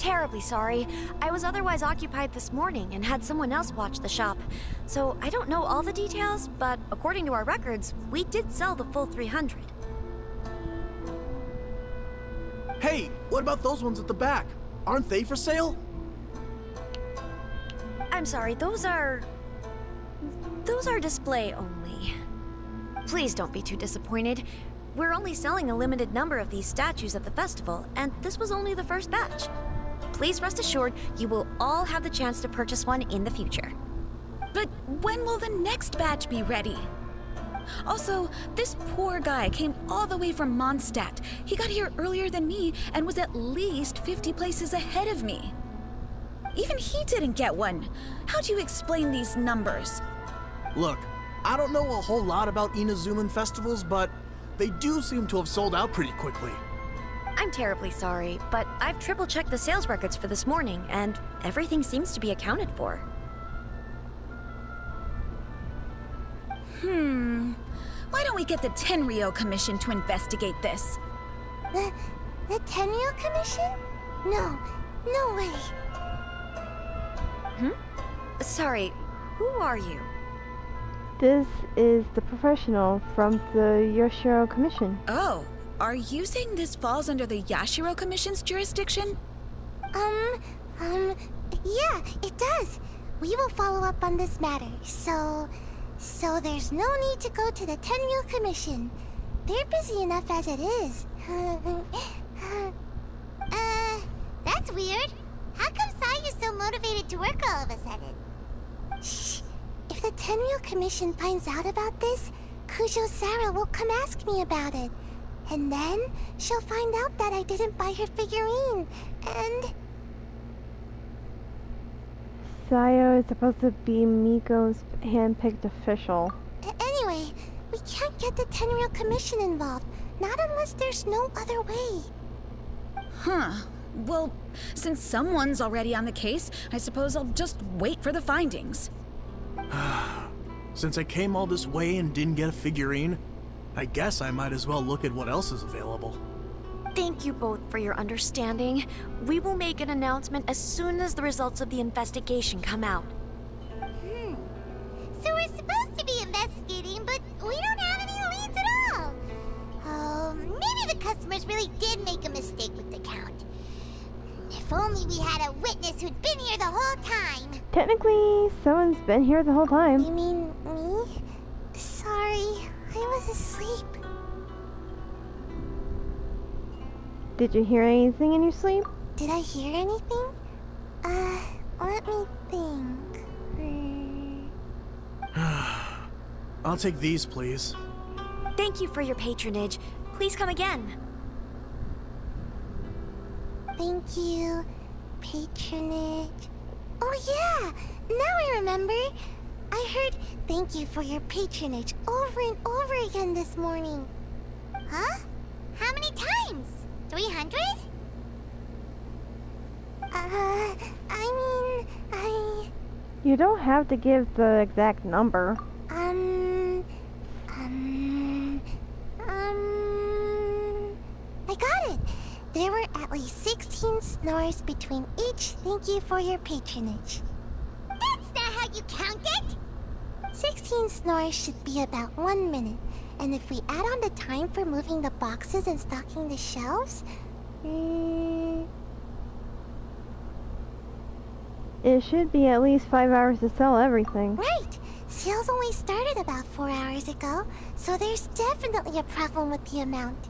terribly sorry. I was otherwise occupied this morning and had someone else watch the shop. So I don't know all the details, but according to our records, we did sell the full 300. Hey, what about those ones at the back? Aren't they for sale? I'm sorry, those are display only. Please don't be too disappointed. We're only selling a limited number of these statues at the festival, and this was only the first batch. Please rest assured, you will all have the chance to purchase one in the future. But when will the next batch be ready? Also, this poor guy came all the way from Mondstadt. He got here earlier than me and was at least 50 places ahead of me. Even he didn't get one. How do you explain these numbers? Look, I don't know a whole lot about Inazuman festivals, but they do seem to have sold out pretty quickly. I'm terribly sorry, but I've triple-checked the sales records for this morning, and everything seems to be accounted for. Why don't we get the Tenryo Commission to investigate this? The Tenryo Commission? No way. Sorry, who are you? This is the professional from the Yoshiro Commission. Oh, are you saying this falls under the Yashiro Commission's jurisdiction? Yeah, it does. We will follow up on this matter, so there's no need to go to the Tenryo Commission. They're busy enough as it is. That's weird. How come Sayu's so motivated to work all of a sudden? Shh. If the Tenryo Commission finds out about this, Kujo Sarah will come ask me about it. And then she'll find out that I didn't buy her figurine, and... Sayo is supposed to be Miko's hand-picked official. Anyway, we can't get the Tenryo Commission involved, not unless there's no other way. Well, since someone's already on the case, I suppose I'll just wait for the findings. Since I came all this way and didn't get a figurine, I guess I might as well look at what else is available. Thank you both for your understanding. We will make an announcement as soon as the results of the investigation come out. So we're supposed to be investigating, but we don't have any leads at all. Oh, maybe the customers really did make a mistake with the count. If only we had a witness who'd been here the whole time. Technically, someone's been here the whole time. You mean me? Sorry, I was asleep. Did you hear anything in your sleep? Did I hear anything? Let me think. I'll take these, please. Thank you for your patronage. Please come again. Thank you. Patronage. Oh yeah! Now I remember. I heard thank you for your patronage over and over again this morning. Huh? How many times? 300? You don't have to give the exact number. I got it. There were at least 16 snores between each thank you for your patronage. That's not how you count it! 16 snores should be about 1 minute. And if we add on the time for moving the boxes and stocking the shelves... It should be at least 5 hours to sell everything. Right! Sales only started about 4 hours ago, so there's definitely a problem with the amount.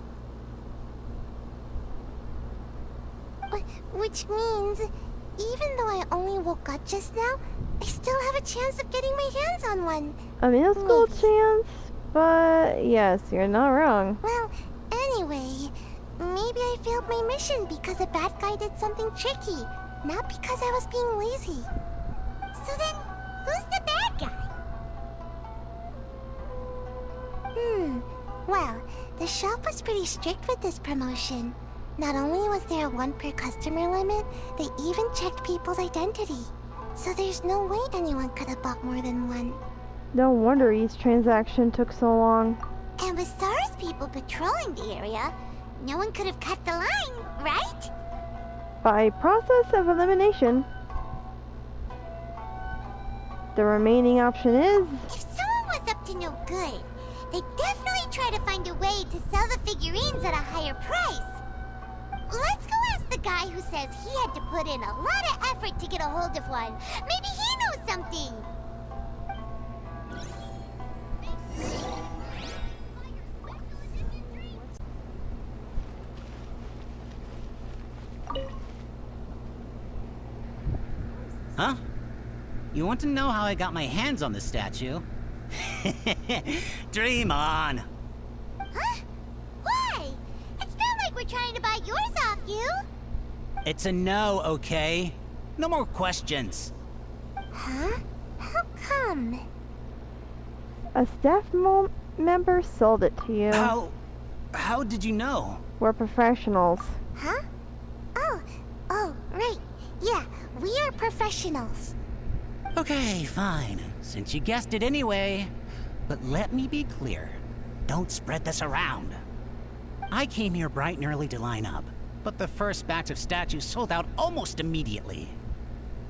Which means, even though I only woke up just now, I still have a chance of getting my hands on one. A minuscule chance, but yes, you're not wrong. Well, anyway, maybe I failed my mission because a bad guy did something tricky, not because I was being lazy. So then, who's the bad guy? Well, the shop was pretty strict with this promotion. Not only was there a 1 per customer limit, they even checked people's identity. So there's no way anyone could have bought more than one. No wonder each transaction took so long. And with SARS people patrolling the area, no one could have cut the line, right? By process of elimination, the remaining option is... If someone was up to no good, they'd definitely try to find a way to sell the figurines at a higher price. Let's go ask the guy who says he had to put in a lot of effort to get a hold of one. Maybe he knows something. Huh? You want to know how I got my hands on the statue? Dream on! Huh? Why? It's not like we're trying to buy yours off you. It's a no, okay? No more questions. Huh? How come? A staff member sold it to you. How did you know? We're professionals. Huh? Oh, right. Yeah, we are professionals. Okay, fine. Since you guessed it anyway. But let me be clear. Don't spread this around. I came here bright and early to line up, but the first batch of statues sold out almost immediately.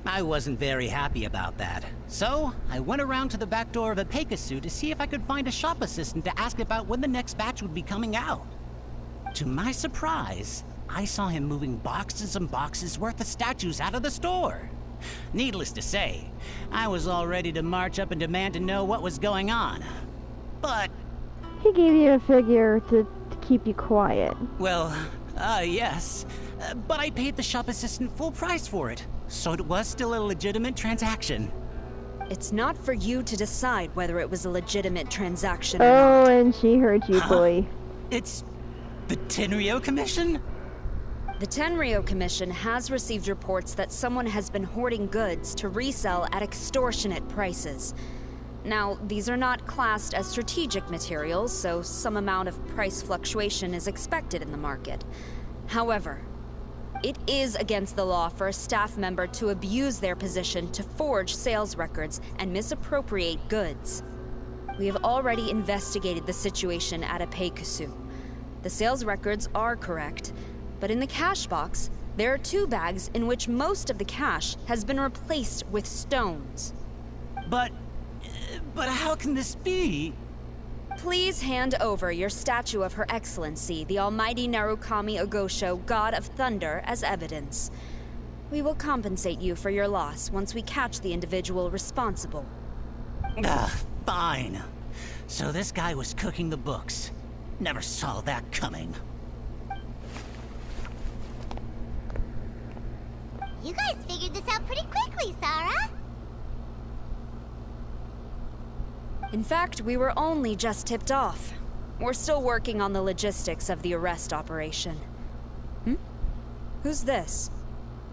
I wasn't very happy about that. So, I went around to the back door of a Pegasus to see if I could find a shop assistant to ask about when the next batch would be coming out. To my surprise, I saw him moving boxes and boxes worth of statues out of the store. Needless to say, I was all ready to march up and demand to know what was going on. But, He gave you a figure to keep you quiet. well, yes. But I paid the shop assistant full price for it, so it was still a legitimate transaction. It's not for you to decide whether it was a legitimate transaction or Oh, not. and she heard you, boy. It's the Tenryo Commission? The Tenryo Commission has received reports that someone has been hoarding goods to resell at extortionate prices. Now, these are not classed as strategic materials, so some amount of price fluctuation is expected in the market. However, it is against the law for a staff member to abuse their position to forge sales records and misappropriate goods. We have already investigated the situation at a Peikusu. The sales records are correct, but in the cash box, there are 2 bags in which most of the cash has been replaced with stones. But how can this be? Please hand over your statue of Her Excellency, the Almighty Narukami Ogosho, God of Thunder, as evidence. We will compensate you for your loss once we catch the individual responsible. Fine. So this guy was cooking the books. Never saw that coming. You guys figured this out pretty quickly, Sarah. In fact, we were only just tipped off. We're still working on the logistics of the arrest operation. Who's this?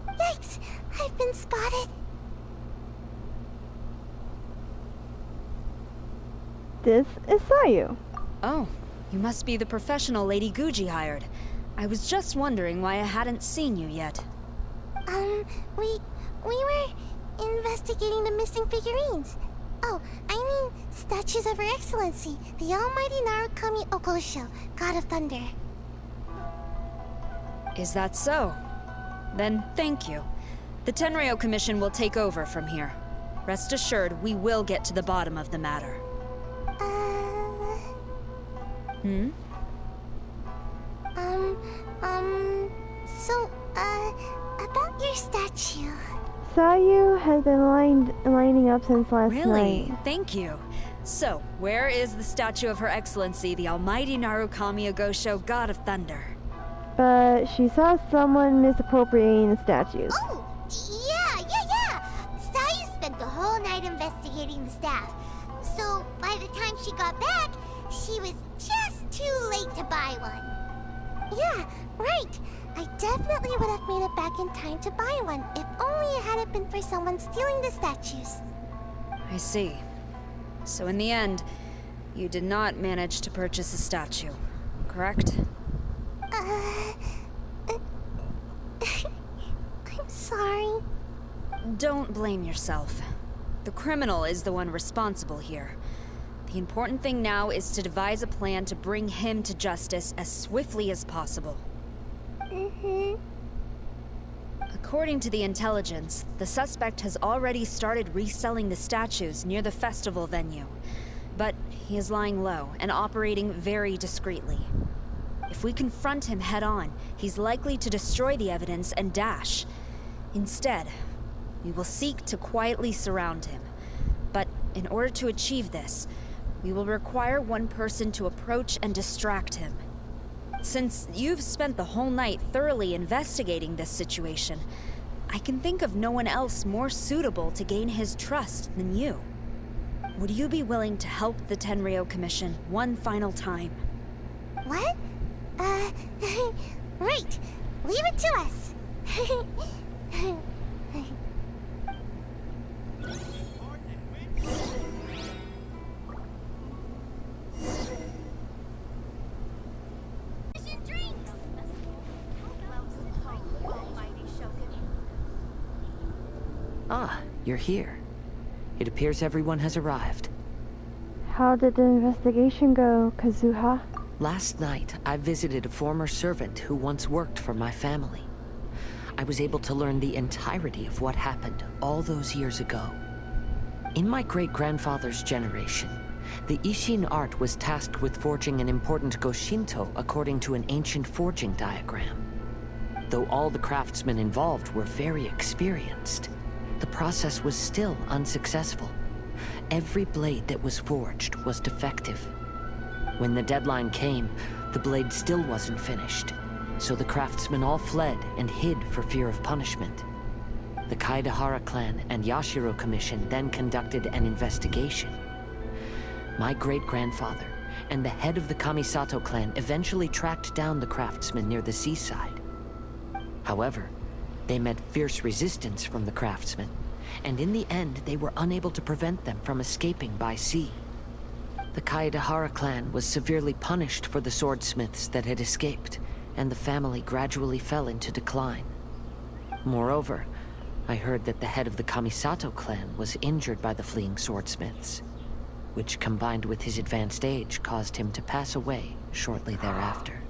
Yikes, I've been spotted. This is Sayu. Oh, you must be the professional Lady Guji hired. I was just wondering why I hadn't seen you yet. We were investigating the missing figurines. Oh, I mean, statues of Her Excellency, the Almighty Narukami Ogosho, God of Thunder. Is that so? Then thank you. The Tenryo Commission will take over from here. Rest assured, we will get to the bottom of the matter. About your statue. Sayu has been lining up since last Really? night. Thank you. So, where is the statue of Her Excellency, the Almighty Narukami Ogosho, God of Thunder? But she saw someone misappropriating the statues. Oh, yeah. Sayu spent the whole night investigating the staff. So, by the time she got back, she was just too late to buy one. Yeah, right. I definitely would have made it back in time to buy one, if only it hadn't been for someone stealing the statues. I see. So in the end, you did not manage to purchase a statue, correct? I'm sorry. Don't blame yourself. The criminal is the one responsible here. The important thing now is to devise a plan to bring him to justice as swiftly as possible. According to the intelligence, the suspect has already started reselling the statues near the festival venue. But he is lying low and operating very discreetly. If we confront him head-on, he's likely to destroy the evidence and dash. Instead, we will seek to quietly surround him. But in order to achieve this, we will require one person to approach and distract him. Since you've spent the whole night thoroughly investigating this situation, I can think of no one else more suitable to gain his trust than you. Would you be willing to help the Tenryo Commission one final time? What? Right. Leave it to us. Ah, you're here. It appears everyone has arrived. How did the investigation go, Kazuha? Last night, I visited a former servant who once worked for my family. I was able to learn the entirety of what happened all those years ago. In my great-grandfather's generation, the Ishin art was tasked with forging an important Goshinto according to an ancient forging diagram. Though all the craftsmen involved were very experienced, the process was still unsuccessful. Every blade that was forged was defective. When the deadline came, the blade still wasn't finished, so the craftsmen all fled and hid for fear of punishment. The Kaidahara clan and Yashiro Commission then conducted an investigation. My great-grandfather and the head of the Kamisato clan eventually tracked down the craftsmen near the seaside. However, they met fierce resistance from the craftsmen, and in the end they were unable to prevent them from escaping by sea. The Kaidahara clan was severely punished for the swordsmiths that had escaped, and the family gradually fell into decline. Moreover, I heard that the head of the Kamisato clan was injured by the fleeing swordsmiths, which combined with his advanced age caused him to pass away shortly thereafter.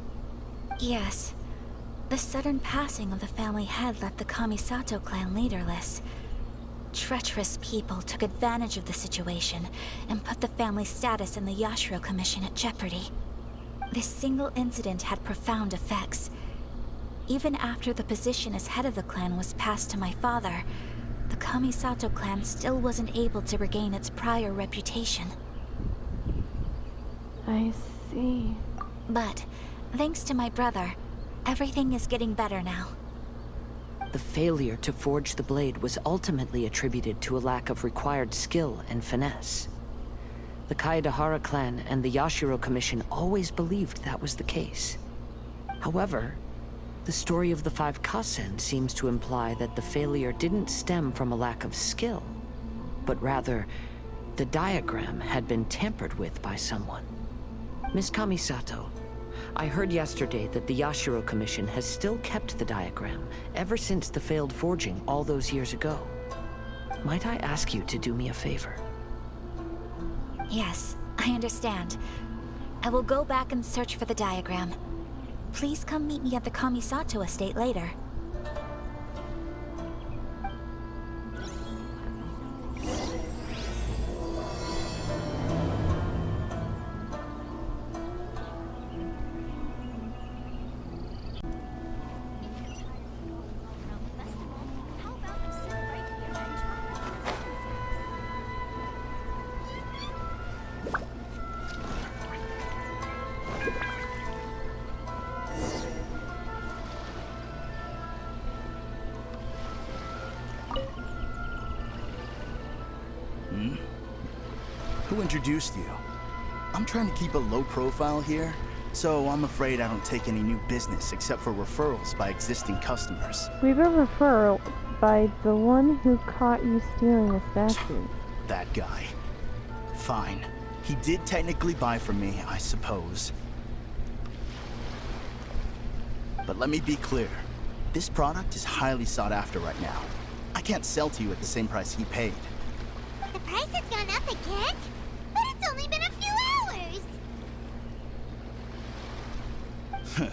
Yes. The sudden passing of the family head left the Kamisato clan leaderless. Treacherous people took advantage of the situation and put the family's status in the Yashiro Commission at jeopardy. This single incident had profound effects. Even after the position as head of the clan was passed to my father, the Kamisato clan still wasn't able to regain its prior reputation. I see. But, thanks to my brother, everything is getting better now. The failure to forge the blade was ultimately attributed to a lack of required skill and finesse. The Kaidahara clan and the Yashiro Commission always believed that was the case. However, the story of the 5 Kasen seems to imply that the failure didn't stem from a lack of skill, but rather, the diagram had been tampered with by someone. Miss Kamisato, I heard yesterday that the Yashiro Commission has still kept the diagram ever since the failed forging all those years ago. Might I ask you to do me a favor? Yes, I understand. I will go back and search for the diagram. Please come meet me at the Kamisato estate later. Who introduced you? I'm trying to keep a low profile here, so I'm afraid I don't take any new business except for referrals by existing customers. We have a referral by the one who caught you stealing the statue. That guy. Fine. He did technically buy from me, I suppose. But let me be clear. This product is highly sought after right now. I can't sell to you at the same price he paid. The price has gone up again? But it's only been a few hours!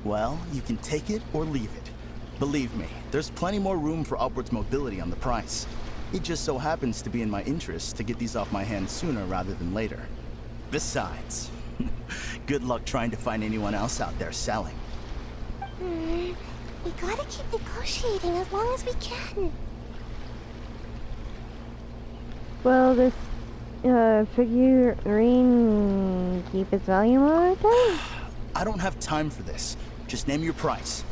Well, you can take it or leave it. Believe me, there's plenty more room for upwards mobility on the price. It just so happens to be in my interest to get these off my hands sooner rather than later. Besides, good luck trying to find anyone else out there selling. We gotta keep negotiating as long as we can. Will this figurine keep its value over time? I don't have time for this. Just name your price.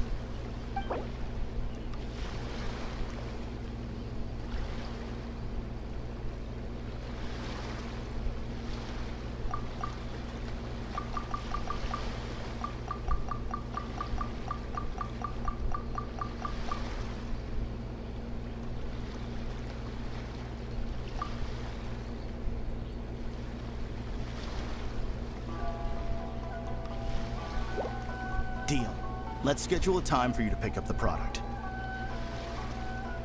Deal. Let's schedule a time for you to pick up the product.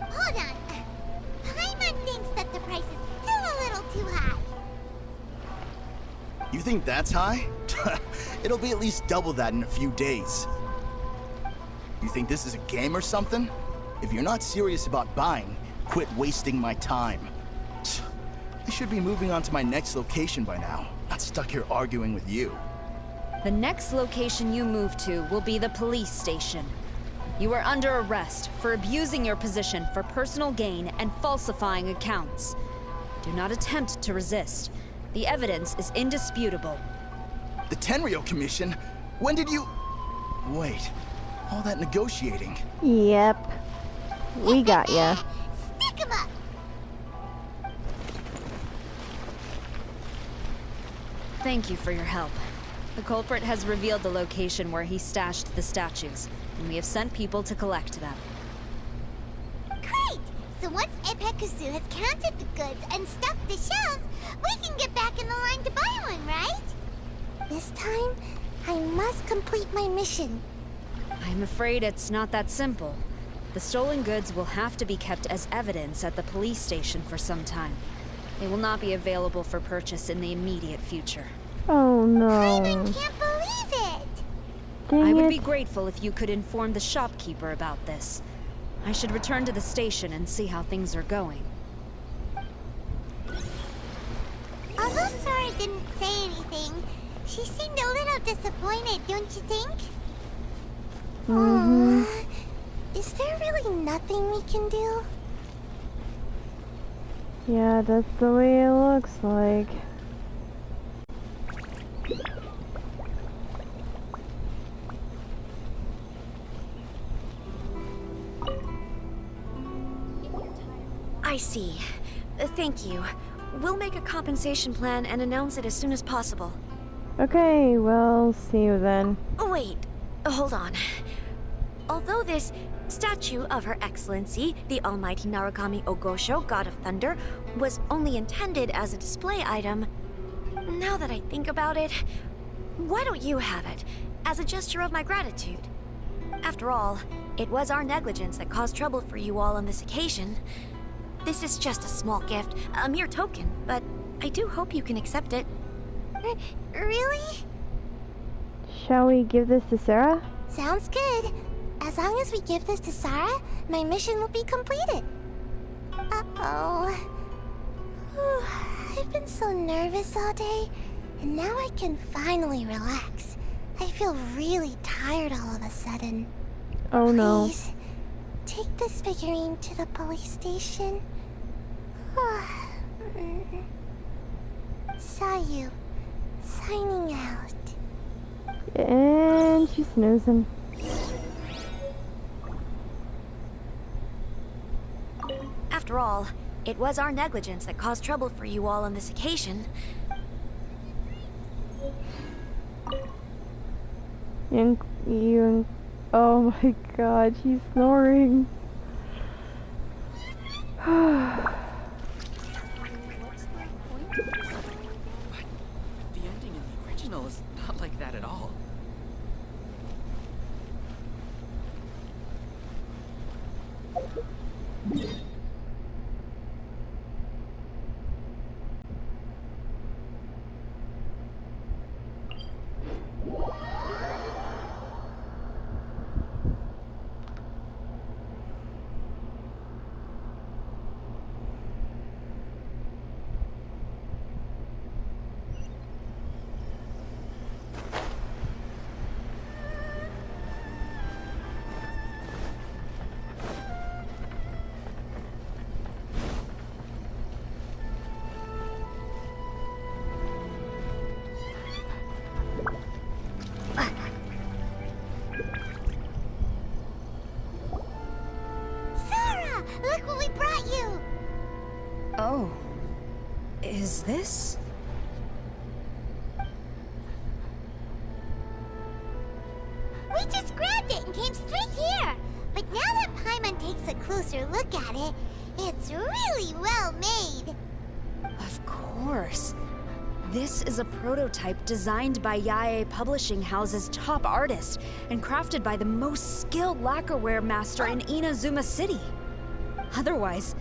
Hold on. Paimon thinks that the price is still a little too high. You think that's high? It'll be at least double that in a few days. You think this is a game or something? If you're not serious about buying, quit wasting my time. I should be moving on to my next location by now, not stuck here arguing with you. The next location you move to will be the police station. You are under arrest for abusing your position for personal gain and falsifying accounts. Do not attempt to resist. The evidence is indisputable. The Tenryo Commission? When did you... Wait, all that negotiating. Yep. We got ya. Stick 'em up! Thank you for your help. The culprit has revealed the location where he stashed the statues, and we have sent people to collect them. Great! So once Epekusu has counted the goods and stuffed the shelves, we can get back in the line to buy one, right? This time, I must complete my mission. I'm afraid it's not that simple. The stolen goods will have to be kept as evidence at the police station for some time. They will not be available for purchase in the immediate future. Oh no. Paimon can't believe it! Dang I would it. be grateful if you could inform the shopkeeper about this. I should return to the station and see how things are going. Although Sora didn't say anything, she seemed a little disappointed, don't you think? Is there really nothing we can do? Yeah, that's the way it looks like. I see. Thank you. We'll make a compensation plan and announce it as soon as possible. Okay, well, see you then. Wait, hold on. Although this statue of Her Excellency, the Almighty Narukami Ogosho, God of Thunder, was only intended as a display item, now that I think about it, why don't you have it, as a gesture of my gratitude? After all, it was our negligence that caused trouble for you all on this occasion. This is just a small gift, a mere token, but I do hope you can accept it. Really? Shall we give this to Sarah? Sounds good. As long as we give this to Sarah, my mission will be completed. Uh-oh. Whew, I've been so nervous all day, and now I can finally relax. I feel really tired all of a sudden. Oh no. Please, take this figurine to the police station. Sayu, signing out. And she's snoozing. After all, it was our negligence that caused trouble for you all on this occasion. Oh my god, she's snoring. The ending in the original is not like that at all. is this? We just grabbed it and came straight here. But now that Paimon takes a closer look at it, it's really well made. Of course. This is a prototype designed by Yae Publishing House's top artist and crafted by the most skilled lacquerware master in Inazuma City. Otherwise,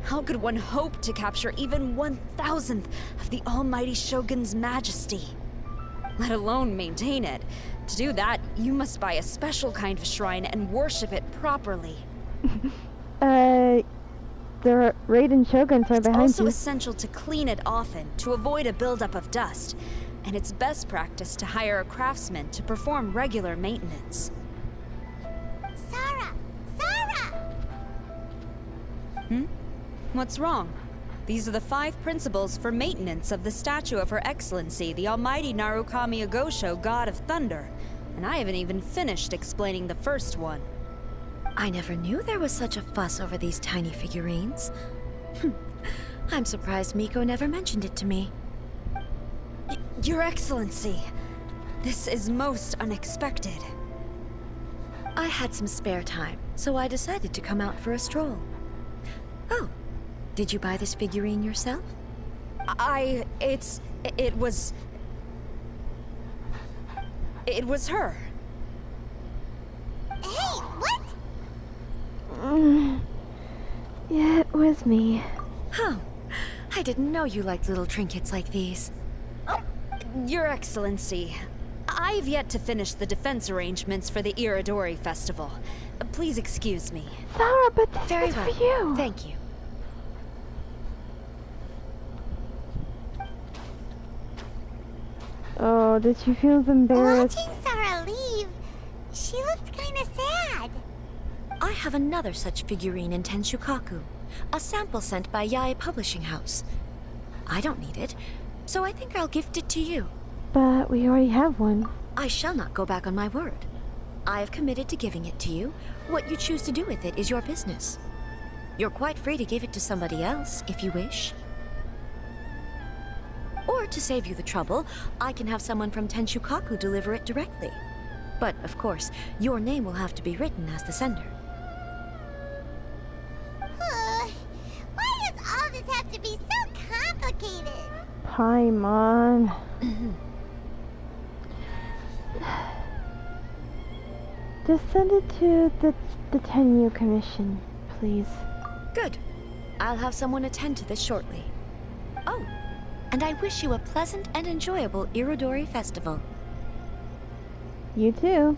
how could one hope to capture even 1,000th of the almighty Shogun's majesty? Let alone maintain it. To do that, you must buy a special kind of shrine and worship it properly. The Raiden Shoguns are It's behind also you. essential to clean it often to avoid a buildup of dust, and it's best practice to hire a craftsman to perform regular maintenance. Sarah! Sarah! What's wrong? These are the 5 principles for maintenance of the statue of Her Excellency, the Almighty Narukami Agosho, God of Thunder, and I haven't even finished explaining the first one. I never knew there was such a fuss over these tiny figurines. I'm surprised Miko never mentioned it to me. Your Excellency, this is most unexpected. I had some spare time, so I decided to come out for a stroll. Oh, did you buy this figurine yourself? It was her. Hey, what? Yeah, it was me. Oh, I didn't know you liked little trinkets like these. Your Excellency, I've yet to finish the defense arrangements for the Irodori festival. Please excuse me. Sarah, but this Very was well. for you. Thank you. Oh, did she feel embarrassed? Watching Sarah leave, she looked kinda sad. I have another such figurine in Tenshukaku, a sample sent by Yae Publishing House. I don't need it, so I think I'll gift it to you. But we already have one. I shall not go back on my word. I have committed to giving it to you. What you choose to do with it is your business. You're quite free to give it to somebody else, if you wish. Or to save you the trouble, I can have someone from Tenshukaku deliver it directly. But, of course, your name will have to be written as the sender. Why does all this have to be so complicated? Paimon. Just send it to the Tenyu Commission, please. Good. I'll have someone attend to this shortly. Oh, and I wish you a pleasant and enjoyable Irodori festival. You too.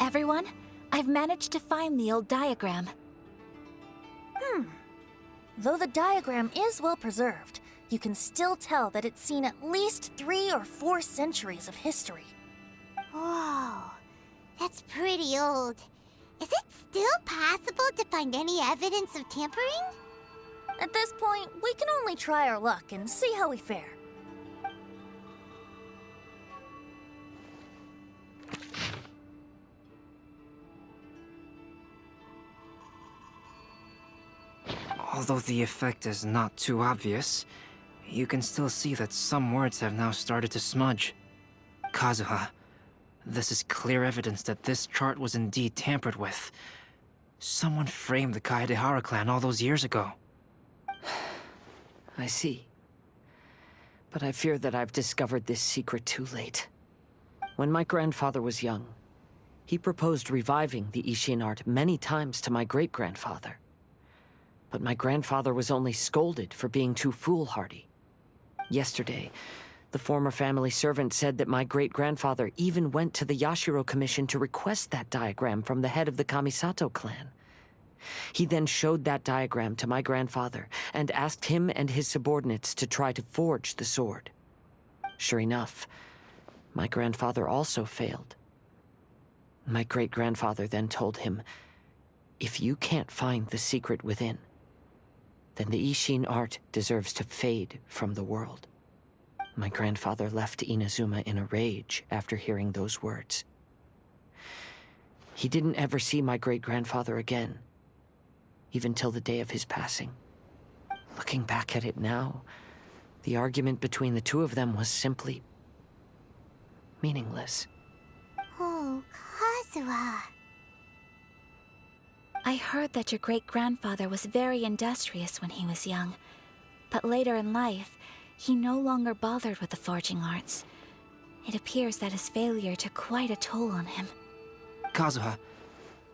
Everyone, I've managed to find the old diagram. Though the diagram is well preserved, you can still tell that it's seen at least 3 or 4 centuries of history. Whoa, that's pretty old. Is it still possible to find any evidence of tampering? At this point, we can only try our luck and see how we fare. Although the effect is not too obvious, you can still see that some words have now started to smudge. Kazuha, this is clear evidence that this chart was indeed tampered with. Someone framed the Kaedehara clan all those years ago. I see. But I fear that I've discovered this secret too late. When my grandfather was young, he proposed reviving the Ishin art many times to my great-grandfather. But my grandfather was only scolded for being too foolhardy. Yesterday, the former family servant said that my great-grandfather even went to the Yashiro Commission to request that diagram from the head of the Kamisato clan. He then showed that diagram to my grandfather and asked him and his subordinates to try to forge the sword. Sure enough, my grandfather also failed. My great-grandfather then told him, "If you can't find the secret within, then the Ishin art deserves to fade from the world." My grandfather left Inazuma in a rage after hearing those words. He didn't ever see my great-grandfather again, even till the day of his passing. Looking back at it now, the argument between the two of them was simply meaningless. Oh, Kazuha. I heard that your great-grandfather was very industrious when he was young, but later in life, he no longer bothered with the forging arts. It appears that his failure took quite a toll on him. Kazuha,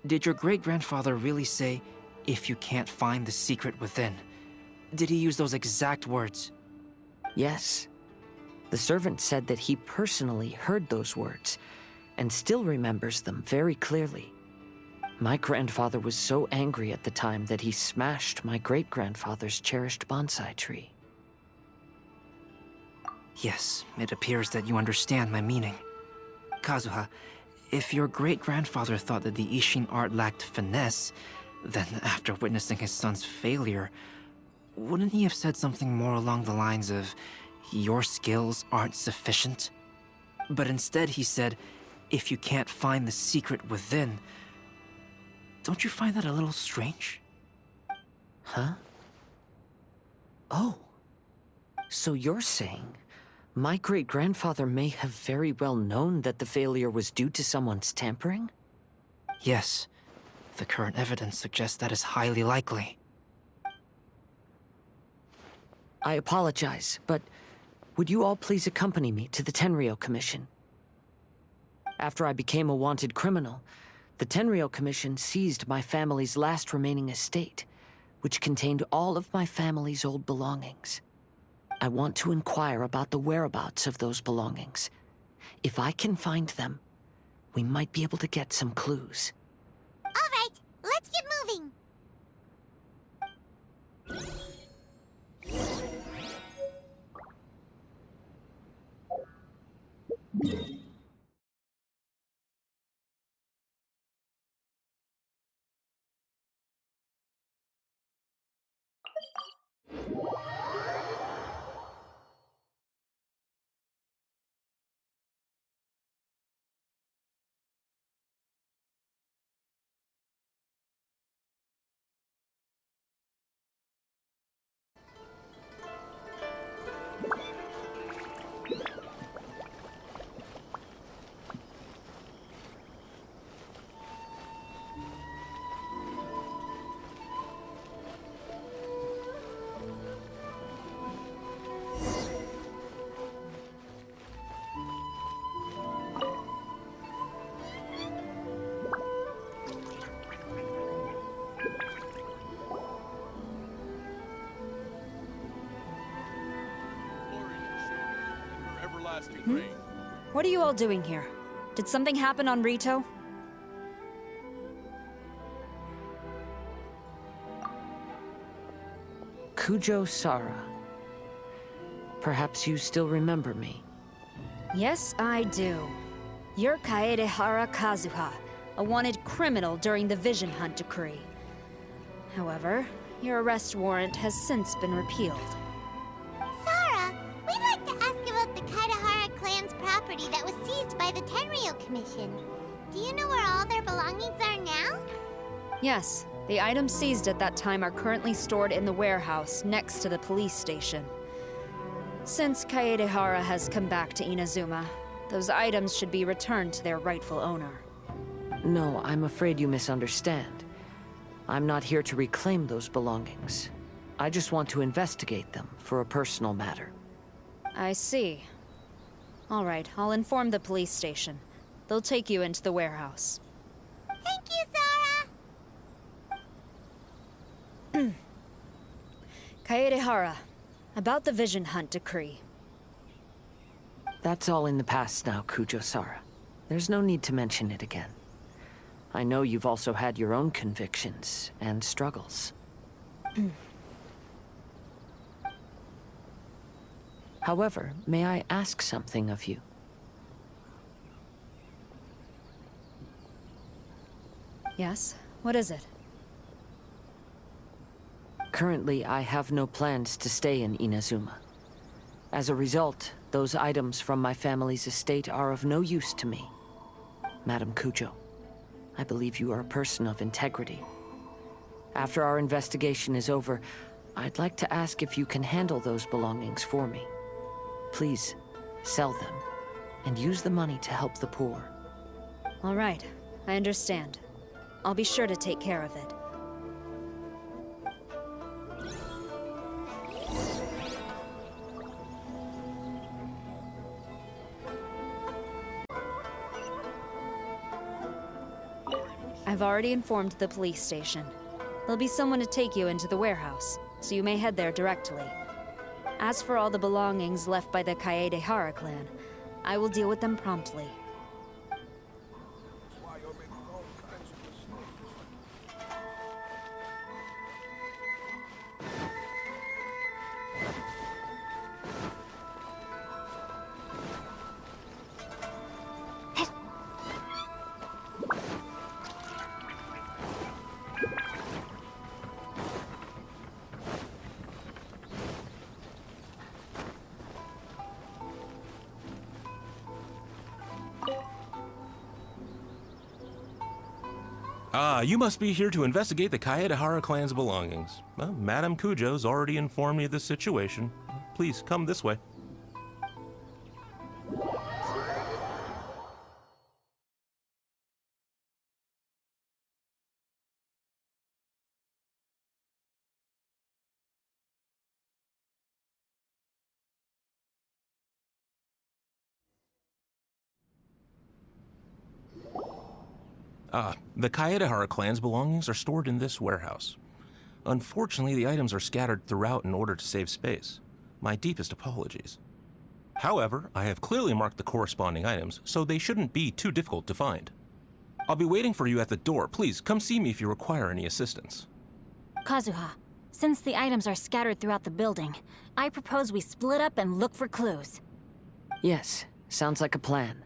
did your great-grandfather really say, "If you can't find the secret within"? Did he use those exact words? Yes. The servant said that he personally heard those words, and still remembers them very clearly. My grandfather was so angry at the time that he smashed my great-grandfather's cherished bonsai tree. Yes, it appears that you understand my meaning. Kazuha, if your great-grandfather thought that the Ishin art lacked finesse, then after witnessing his son's failure, wouldn't he have said something more along the lines of, "Your skills aren't sufficient"? But instead he said, "If you can't find the secret within." Don't you find that a little strange? Huh? Oh. So you're saying my great-grandfather may have very well known that the failure was due to someone's tampering? Yes. The current evidence suggests that is highly likely. I apologize, but would you all please accompany me to the Tenryou Commission? After I became a wanted criminal, the Tenryou Commission seized my family's last remaining estate, which contained all of my family's old belongings. I want to inquire about the whereabouts of those belongings. If I can find them, we might be able to get some clues. All right, let's get moving. What are you all doing here? Did something happen on Rito? Kujo Sara. Perhaps you still remember me. Yes, I do. You're Kaedehara Kazuha, a wanted criminal during the Vision Hunt decree. However, your arrest warrant has since been repealed. Sara, we'd like to ask about the Kaedehara clan's property that was seized by the Tenryou Commission. Do you know where all their belongings are now? Yes, the items seized at that time are currently stored in the warehouse next to the police station. Since Kaedehara has come back to Inazuma, those items should be returned to their rightful owner. No, I'm afraid you misunderstand. I'm not here to reclaim those belongings. I just want to investigate them for a personal matter. I see. All right, I'll inform the police station. They'll take you into the warehouse. Thank you, Sara! Kaedehara, about the Vision Hunt decree. That's all in the past now, Kujo Sara. There's no need to mention it again. I know you've also had your own convictions and struggles. However, may I ask something of you? Yes? What is it? Currently, I have no plans to stay in Inazuma. As a result, those items from my family's estate are of no use to me. Madam Kujo, I believe you are a person of integrity. After our investigation is over, I'd like to ask if you can handle those belongings for me. Please, sell them, and use the money to help the poor. All right, I understand. I'll be sure to take care of it. I've already informed the police station. There'll be someone to take you into the warehouse, so you may head there directly. As for all the belongings left by the Kaedehara clan, I will deal with them promptly. Ah, you must be here to investigate the Kaedehara clan's belongings. Well, Madame Kujo's already informed me of the situation. Please, come this way. The Kaedehara clan's belongings are stored in this warehouse. Unfortunately, the items are scattered throughout in order to save space. My deepest apologies. However, I have clearly marked the corresponding items, so they shouldn't be too difficult to find. I'll be waiting for you at the door. Please, come see me if you require any assistance. Kazuha, since the items are scattered throughout the building, I propose we split up and look for clues. Yes, sounds like a plan.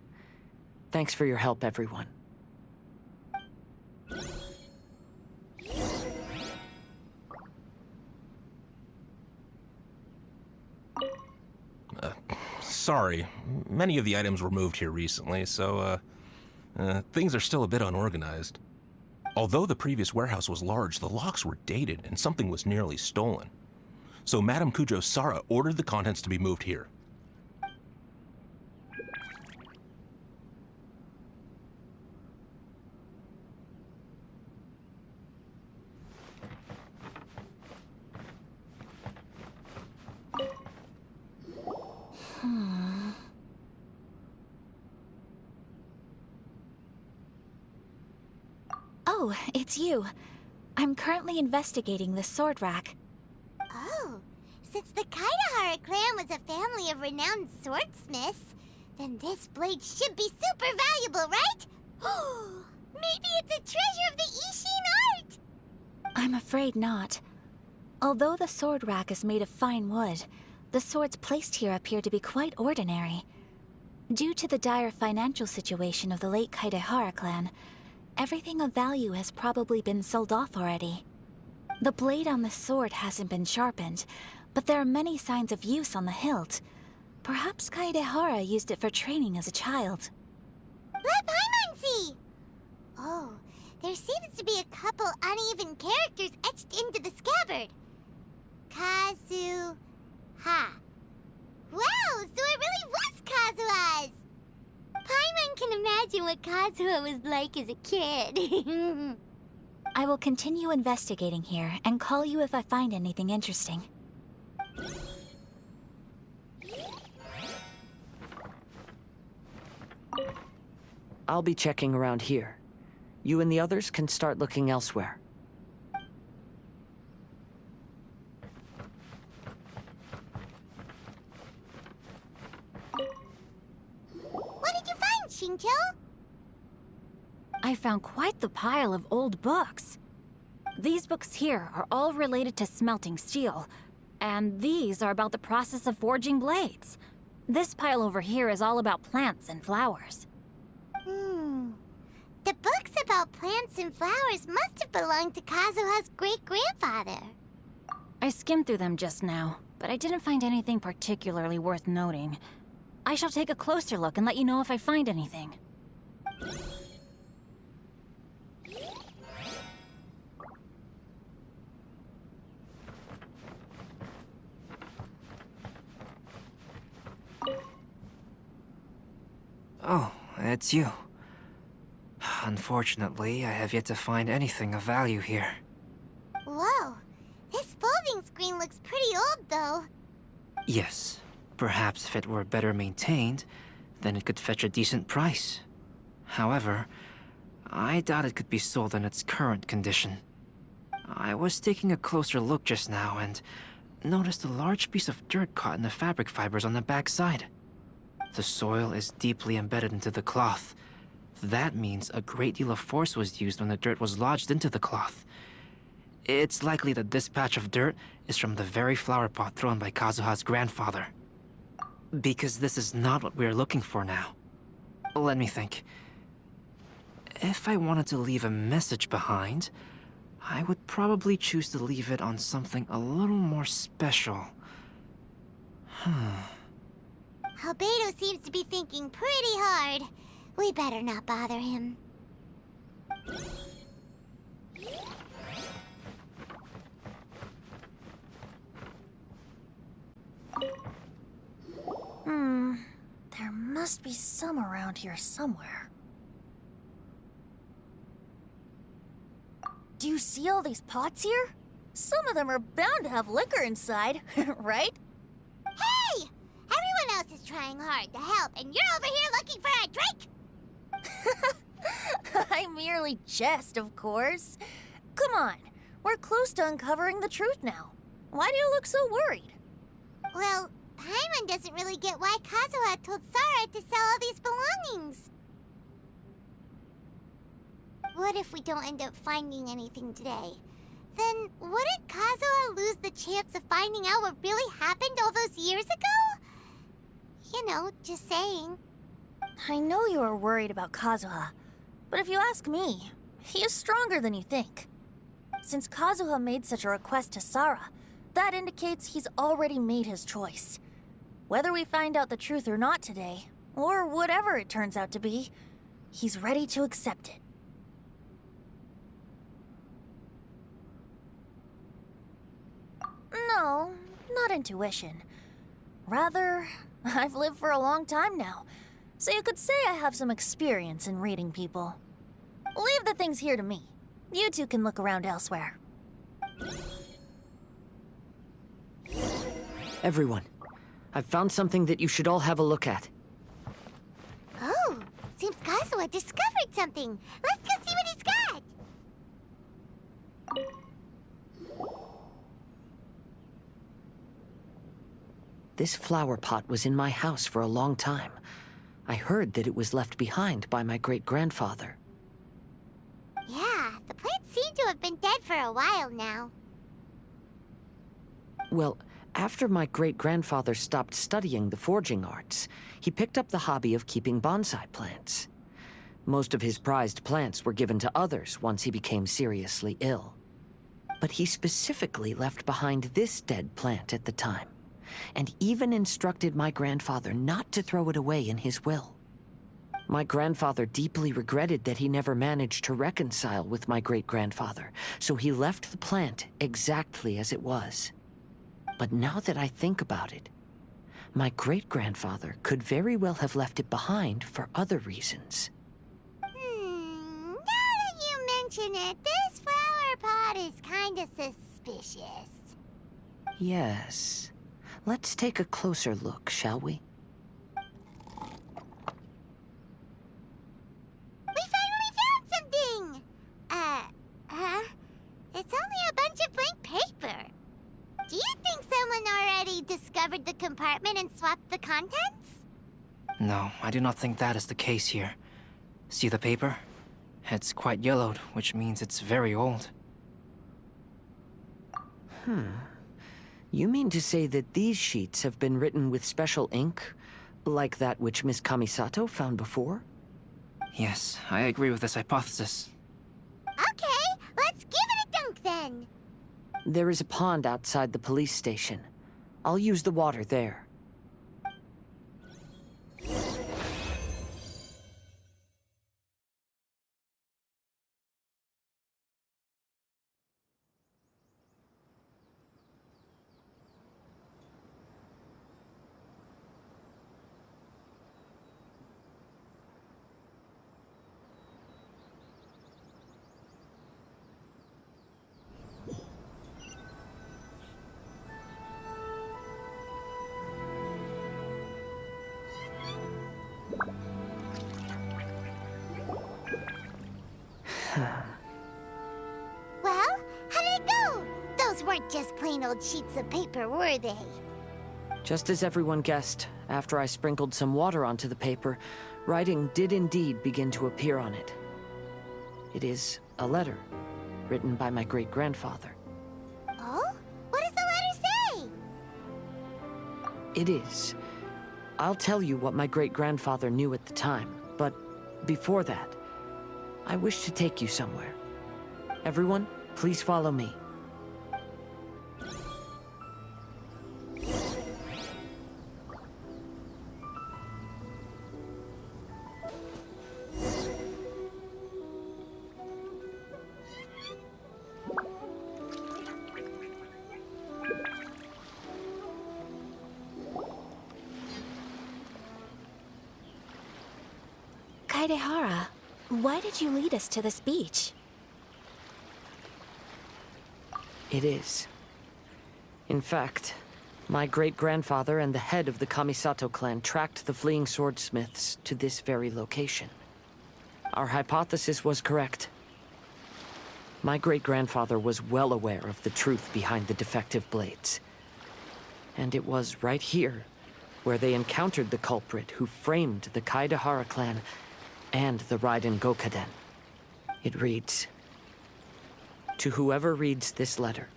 Thanks for your help, everyone. Sorry, many of the items were moved here recently, so, things are still a bit unorganized. Although the previous warehouse was large, the locks were dated and something was nearly stolen. So Madame Kujo Sara ordered the contents to be moved here. Oh, it's you. I'm currently investigating the sword rack. Oh, since the Kaedehara clan was a family of renowned swordsmiths, Then this blade should be super valuable, right? Maybe it's a treasure of the Ishin art! I'm afraid not. Although the sword rack is made of fine wood, the swords placed here appear to be quite ordinary. Due to the dire financial situation of the late Kaidehara clan, everything of value has probably been sold off already. The blade on the sword hasn't been sharpened, but there are many signs of use on the hilt. Perhaps Kaidehara used it for training as a child. Let Paimon see! Oh, there seems to be a couple uneven characters etched into the scabbard. Kazuha. Wow, so it really was Kazuha's! Paimon can imagine what Kazuha was like as a kid. I will continue investigating here and call you if I find anything interesting. I'll be checking around here. You and the others can start looking elsewhere. What did you find, Shincho? I found quite the pile of old books. These books here are all related to smelting steel, and these are about the process of forging blades. This pile over here is all about plants and flowers. The books about plants and flowers must have belonged to Kazuha's great-grandfather. I skimmed through them just now, but I didn't find anything particularly worth noting. I shall take a closer look and let you know if I find anything. Oh, it's you. Unfortunately, I have yet to find anything of value here. Whoa, this folding screen looks pretty old, though. Yes, perhaps if it were better maintained, then it could fetch a decent price. However, I doubt it could be sold in its current condition. I was taking a closer look just now and noticed a large piece of dirt caught in the fabric fibers on the back side. The soil is deeply embedded into the cloth. That means a great deal of force was used when the dirt was lodged into the cloth. It's likely that this patch of dirt is from the very flower pot thrown by Kazuha's grandfather. Because this is not what we're looking for now. Let me think. If I wanted to leave a message behind, I would probably choose to leave it on something a little more special. Albedo seems to be thinking pretty hard. We better not bother him. There must be some around here somewhere. Do you see all these pots here? Some of them are bound to have liquor inside, right? Hey! Everyone else is trying hard to help, and you're over here looking for a drink? I merely jest, of course. Come on, we're close to uncovering the truth now. Why do you look so worried? Well, Paimon doesn't really get why Kazuha told Sarah to sell all these belongings. What if we don't end up finding anything today? Then wouldn't Kazuha lose the chance of finding out what really happened all those years ago? You know, just saying. I know you are worried about Kazuha, but if you ask me, he is stronger than you think. Since Kazuha made such a request to Sarah, that indicates he's already made his choice. Whether we find out the truth or not today, or whatever it turns out to be, he's ready to accept it. No, not intuition. Rather, I've lived for a long time now, so you could say I have some experience in reading people. Leave the things here to me. You two can look around elsewhere. Everyone, I've found something that you should all have a look at. Oh, seems Kazuha discovered something. Let's go see what he's got. This flower pot was in my house for a long time. I heard that it was left behind by my great-grandfather. Yeah, the plants seem to have been dead for a while now. Well, after my great-grandfather stopped studying the forging arts, he picked up the hobby of keeping bonsai plants. Most of his prized plants were given to others once he became seriously ill. But he specifically left behind this dead plant at the time, and even instructed my grandfather not to throw it away in his will. My grandfather deeply regretted that he never managed to reconcile with my great-grandfather, so he left the plant exactly as it was. But now that I think about it, my great-grandfather could very well have left it behind for other reasons. Now that you mention it, this flower pot is kinda suspicious. Yes. Let's take a closer look, shall we? We finally found something! It's only a bunch of blank paper. Do you think someone already discovered the compartment and swapped the contents? No, I do not think that is the case here. See the paper? It's quite yellowed, which means it's very old. You mean to say that these sheets have been written with special ink, like that which Miss Kamisato found before? Yes, I agree with this hypothesis. Okay, let's give it a dunk then. There is a pond outside the police station. I'll use the water there. Well, how did it go? Those weren't just plain old sheets of paper, were they? Just as everyone guessed, after I sprinkled some water onto the paper, writing did indeed begin to appear on it. It is a letter, written by my great-grandfather. Oh? What does the letter say? It is. I'll tell you what my great-grandfather knew at the time, but before that, I wish to take you somewhere. Everyone, please follow me. Kaedehara, why did you lead us to this beach? It is. In fact, my great-grandfather and the head of the Kamisato clan tracked the fleeing swordsmiths to this very location. Our hypothesis was correct. My great-grandfather was well aware of the truth behind the defective blades. And it was right here where they encountered the culprit who framed the Kaedehara clan and the Raiden Gokaden. It reads, "To whoever reads this letter,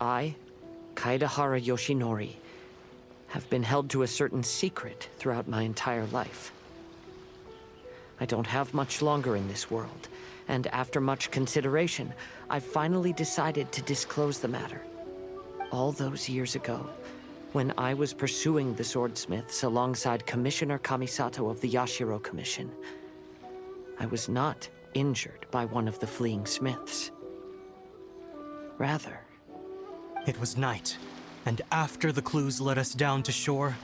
I, Kaedehara Yoshinori, have been held to a certain secret throughout my entire life. I don't have much longer in this world, and after much consideration, I finally decided to disclose the matter. All those years ago, when I was pursuing the swordsmiths alongside Commissioner Kamisato of the Yashiro Commission, I was not injured by one of the fleeing smiths. Rather, it was night, and after the clues led us down to shore,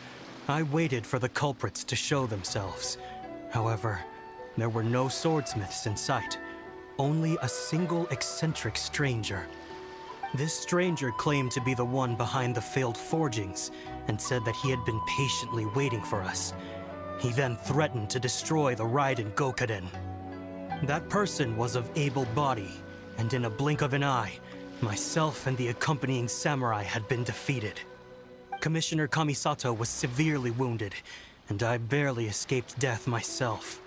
I waited for the culprits to show themselves. However, there were no swordsmiths in sight, only a single eccentric stranger. This stranger claimed to be the one behind the failed forgings, and said that he had been patiently waiting for us. He then threatened to destroy the Raiden Gokaden. That person was of able body, and in a blink of an eye, myself and the accompanying samurai had been defeated. Commissioner Kamisato was severely wounded, and I barely escaped death myself.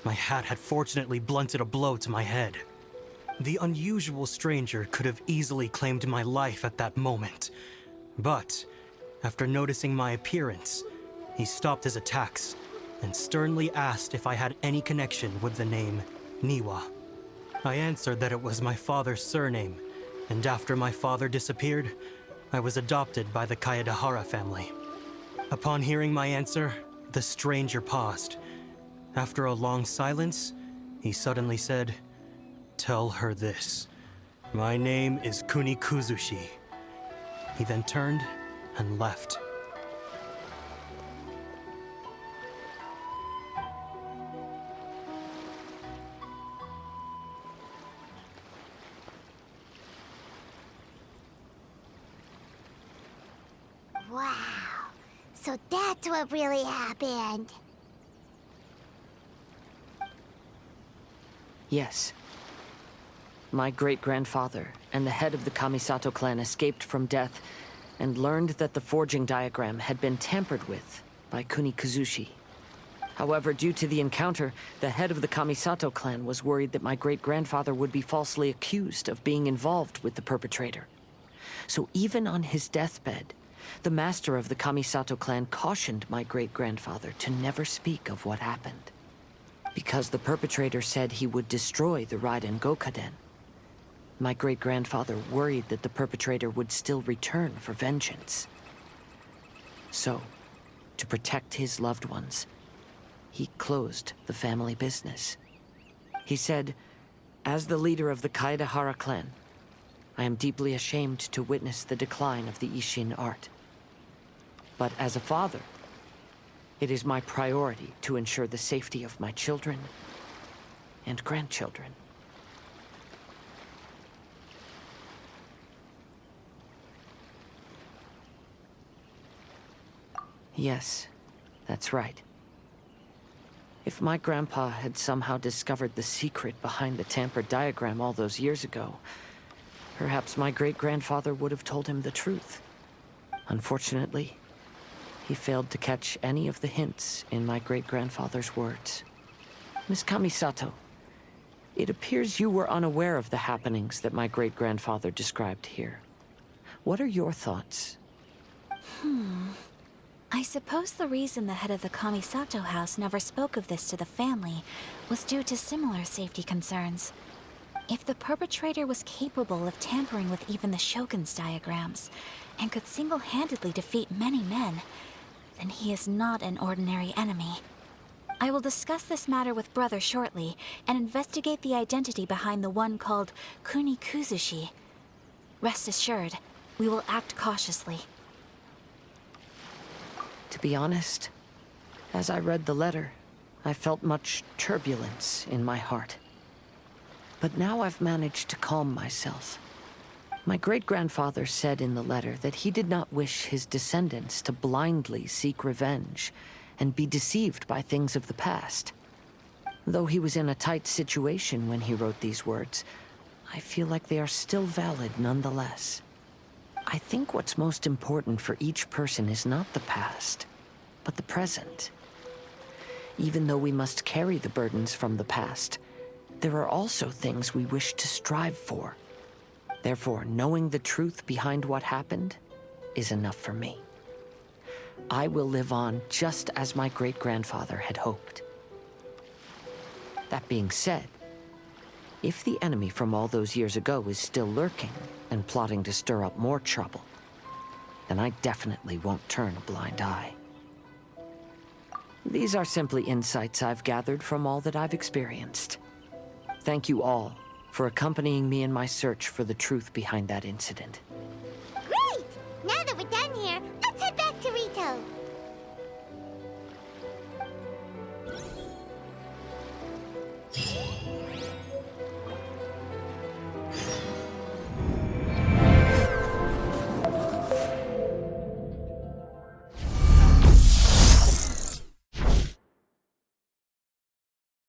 My hat had fortunately blunted a blow to my head. The unusual stranger could have easily claimed my life at that moment. But, after noticing my appearance, he stopped his attacks and sternly asked if I had any connection with the name Niwa. I answered that it was my father's surname, and after my father disappeared, I was adopted by the Kaedahara family. Upon hearing my answer, the stranger paused. After a long silence, he suddenly said, "Tell her this. My name is Kuni Kuzushi." He then turned and left. Wow. So that's what really happened. Yes. My great-grandfather and the head of the Kamisato clan escaped from death and learned that the forging diagram had been tampered with by Kuni Kuzushi. However, due to the encounter, the head of the Kamisato clan was worried that my great-grandfather would be falsely accused of being involved with the perpetrator. So even on his deathbed, the master of the Kamisato clan cautioned my great-grandfather to never speak of what happened. Because the perpetrator said he would destroy the Raiden Gokaden, my great-grandfather worried that the perpetrator would still return for vengeance. So, to protect his loved ones, he closed the family business. He said, "As the leader of the Kaedahara clan, I am deeply ashamed to witness the decline of the Ishin art. But as a father, it is my priority to ensure the safety of my children and grandchildren." Yes, that's right. If my grandpa had somehow discovered the secret behind the tampered diagram all those years ago, perhaps my great-grandfather would have told him the truth. Unfortunately, he failed to catch any of the hints in my great-grandfather's words. Miss Kamisato, it appears you were unaware of the happenings that my great-grandfather described here. What are your thoughts? I suppose the reason the head of the Kamisato house never spoke of this to the family was due to similar safety concerns. If the perpetrator was capable of tampering with even the Shogun's diagrams, and could single-handedly defeat many men, then he is not an ordinary enemy. I will discuss this matter with Brother shortly, and investigate the identity behind the one called Kuni Kuzushi. Rest assured, we will act cautiously. To be honest, as I read the letter, I felt much turbulence in my heart. But now I've managed to calm myself. My great-grandfather said in the letter that he did not wish his descendants to blindly seek revenge and be deceived by things of the past. Though he was in a tight situation when he wrote these words, I feel like they are still valid nonetheless. I think what's most important for each person is not the past, but the present. Even though we must carry the burdens from the past, there are also things we wish to strive for. Therefore, knowing the truth behind what happened is enough for me. I will live on just as my great-grandfather had hoped. That being said, if the enemy from all those years ago is still lurking and plotting to stir up more trouble, then I definitely won't turn a blind eye. These are simply insights I've gathered from all that I've experienced. Thank you all for accompanying me in my search for the truth behind that incident.